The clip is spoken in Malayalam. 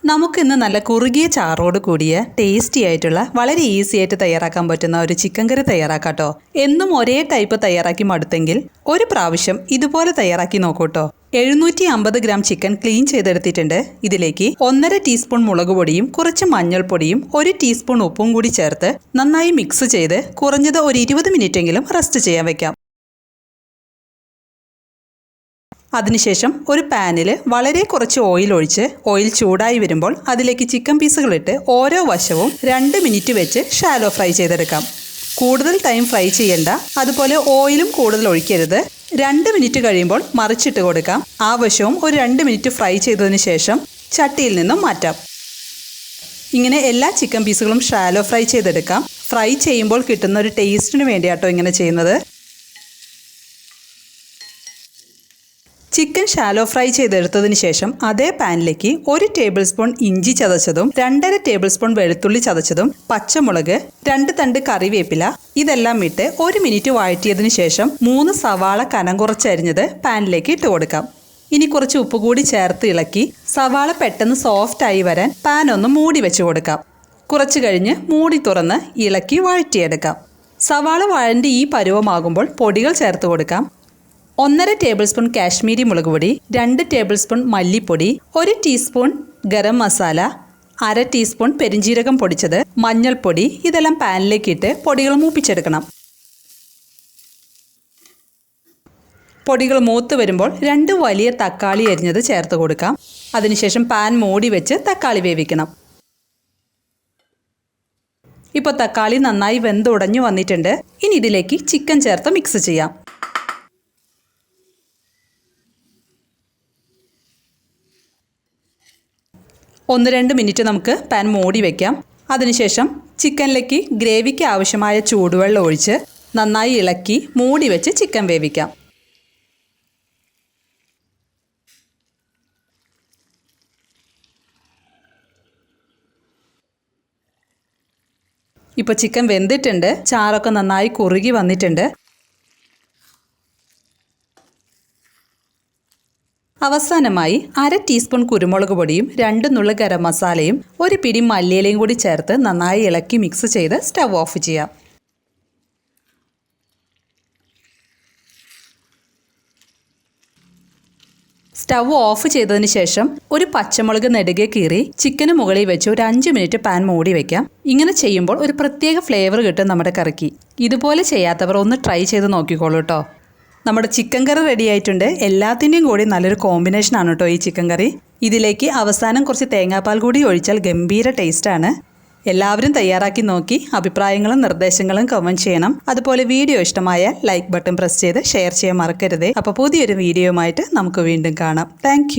നമുക്കിന്ന് നല്ല കുറുകിയ ചാറോട് കൂടിയ ടേസ്റ്റി ആയിട്ടുള്ള വളരെ ഈസി ആയിട്ട് തയ്യാറാക്കാൻ പറ്റുന്ന ഒരു ചിക്കൻ കറി തയ്യാറാക്കാട്ടോ. എന്നും ഒരേ ടൈപ്പ് തയ്യാറാക്കി മടുത്തെങ്കിൽ ഒരു പ്രാവശ്യം ഇതുപോലെ തയ്യാറാക്കി നോക്കൂട്ടോ. 750 ഗ്രാം ചിക്കൻ ക്ലീൻ ചെയ്തെടുത്തിട്ടുണ്ട്. ഇതിലേക്ക് 1.5 ടീസ്പൂൺ മുളക് പൊടിയും കുറച്ച് മഞ്ഞൾപ്പൊടിയും 1 ടീസ്പൂൺ ഉപ്പും കൂടി ചേർത്ത് നന്നായി മിക്സ് ചെയ്ത് കുറഞ്ഞത് ഒരു 20 മിനിറ്റെങ്കിലും റെസ്റ്റ് ചെയ്യാൻ വെക്കാം. അതിനുശേഷം ഒരു പാനിൽ വളരെ കുറച്ച് ഓയിൽ ഒഴിച്ച് ഓയിൽ ചൂടായി വരുമ്പോൾ അതിലേക്ക് ചിക്കൻ പീസുകളിട്ട് ഓരോ വശവും 2 മിനിറ്റ് വെച്ച് ഷാലോ ഫ്രൈ ചെയ്തെടുക്കാം. കൂടുതൽ ടൈം ഫ്രൈ ചെയ്യേണ്ട, അതുപോലെ ഓയിലും കൂടുതൽ ഒഴിക്കരുത്. 2 മിനിറ്റ് കഴിയുമ്പോൾ മറിച്ചിട്ട് കൊടുക്കാം. ആ വശവും ഒരു 2 മിനിറ്റ് ഫ്രൈ ചെയ്തതിന് ശേഷം ചട്ടിയിൽ നിന്നും മാറ്റാം. ഇങ്ങനെ എല്ലാ ചിക്കൻ പീസുകളും ഷാലോ ഫ്രൈ ചെയ്തെടുക്കാം. ഫ്രൈ ചെയ്യുമ്പോൾ കിട്ടുന്ന ഒരു ടേസ്റ്റിന് വേണ്ടിയാട്ടോ ഇങ്ങനെ ചെയ്യുന്നത്. ചിക്കൻ ഷാലോ ഫ്രൈ ചെയ്തെടുത്തതിന് ശേഷം അതേ പാനിലേക്ക് 1 ടേബിൾ സ്പൂൺ ഇഞ്ചി ചതച്ചതും 2.5 ടേബിൾ സ്പൂൺ വെളുത്തുള്ളി ചതച്ചതും പച്ചമുളക് 2 തണ്ട് കറിവേപ്പില ഇതെല്ലാം ഇട്ട് 1 മിനിറ്റ് വഴറ്റിയതിന് ശേഷം 3 സവാള കനം കുറച്ചരിഞ്ഞത് പാനിലേക്ക് ഇട്ട് കൊടുക്കാം. ഇനി കുറച്ച് ഉപ്പ് കൂടി ചേർത്ത് ഇളക്കി സവാള പെട്ടെന്ന് സോഫ്റ്റ് ആയി വരാൻ പാൻ ഒന്ന് മൂടി വെച്ച് കൊടുക്കാം. കുറച്ച് കഴിഞ്ഞ് മൂടി തുറന്ന് ഇളക്കി വഴറ്റിയെടുക്കാം. സവാള വഴണ്ടി ഈ പരുവമാകുമ്പോൾ പൊടികൾ ചേർത്ത് കൊടുക്കാം. 1.5 ടേബിൾ സ്പൂൺ കാശ്മീരി മുളക് പൊടി, 2 ടേബിൾ സ്പൂൺ മല്ലിപ്പൊടി, 1 ടീസ്പൂൺ ഗരം മസാല, 1/2 ടീസ്പൂൺ പെരിഞ്ജീരകം പൊടിച്ചത്, മഞ്ഞൾപ്പൊടി ഇതെല്ലാം പാനിലേക്ക് ഇട്ട് പൊടികൾ മൂപ്പിച്ചെടുക്കണം. പൊടികൾ മൂത്ത് വരുമ്പോൾ 2 വലിയ തക്കാളി അരിഞ്ഞത് ചേർത്ത് കൊടുക്കാം. അതിനുശേഷം പാൻ മൂടി വെച്ച് തക്കാളി വേവിക്കണം. ഇപ്പോൾ തക്കാളി നന്നായി വെന്തുടഞ്ഞു വന്നിട്ടുണ്ട്. ഇനി ഇതിലേക്ക് ചിക്കൻ ചേർത്ത് മിക്സ് ചെയ്യാം. 1-2 മിനിറ്റ് നമുക്ക് പാൻ മൂടി വയ്ക്കാം. അതിനുശേഷം ചിക്കനിലേക്ക് ഗ്രേവിക്ക് ആവശ്യമായ ചൂടുവെള്ളം ഒഴിച്ച് നന്നായി ഇളക്കി മൂടി വെച്ച് ചിക്കൻ വേവിക്കാം. ഇപ്പോൾ ചിക്കൻ വെന്തിട്ടുണ്ട്. ചാറൊക്കെ നന്നായി കുറുകി വന്നിട്ടുണ്ട്. അവസാനമായി 1/2 ടീസ്പൂൺ കുരുമുളക് പൊടിയും 2 നുള്ള് ഗരം മസാലയും 1 പിടി മല്ലിയിലയും കൂടി ചേർത്ത് നന്നായി ഇളക്കി മിക്സ് ചെയ്ത് സ്റ്റവ് ഓഫ് ചെയ്യാം. സ്റ്റവ് ഓഫ് ചെയ്തതിന് ശേഷം ഒരു പച്ചമുളക് നെടുകെ കീറി ചിക്കന് മുകളിൽ വെച്ച് ഒരു 5 മിനിറ്റ് പാൻ മൂടി വയ്ക്കാം. ഇങ്ങനെ ചെയ്യുമ്പോൾ ഒരു പ്രത്യേക ഫ്ലേവർ കിട്ടും നമ്മുടെ കറിക്ക്. ഇതുപോലെ ചെയ്യാത്തവർ ഒന്ന് ട്രൈ ചെയ്ത് നോക്കിക്കോളൂ കേട്ടോ. നമ്മുടെ ചിക്കൻ കറി റെഡി ആയിട്ടുണ്ട്. എല്ലാത്തിൻ്റെയും കൂടി നല്ലൊരു കോമ്പിനേഷനാണ് കേട്ടോ ഈ ചിക്കൻ കറി. ഇതിലേക്ക് അവസാനം കുറച്ച് തേങ്ങാപ്പാൽ കൂടി ഒഴിച്ചാൽ ഗംഭീര ടേസ്റ്റാണ്. എല്ലാവരും തയ്യാറാക്കി നോക്കി അഭിപ്രായങ്ങളും നിർദ്ദേശങ്ങളും കമൻറ്റ് ചെയ്യണം. അതുപോലെ വീഡിയോ ഇഷ്ടമായാൽ ലൈക്ക് ബട്ടൺ പ്രസ് ചെയ്ത് ഷെയർ ചെയ്യാൻ മറക്കരുത്. അപ്പോൾ പുതിയൊരു വീഡിയോയുമായിട്ട് നമുക്ക് വീണ്ടും കാണാം. താങ്ക്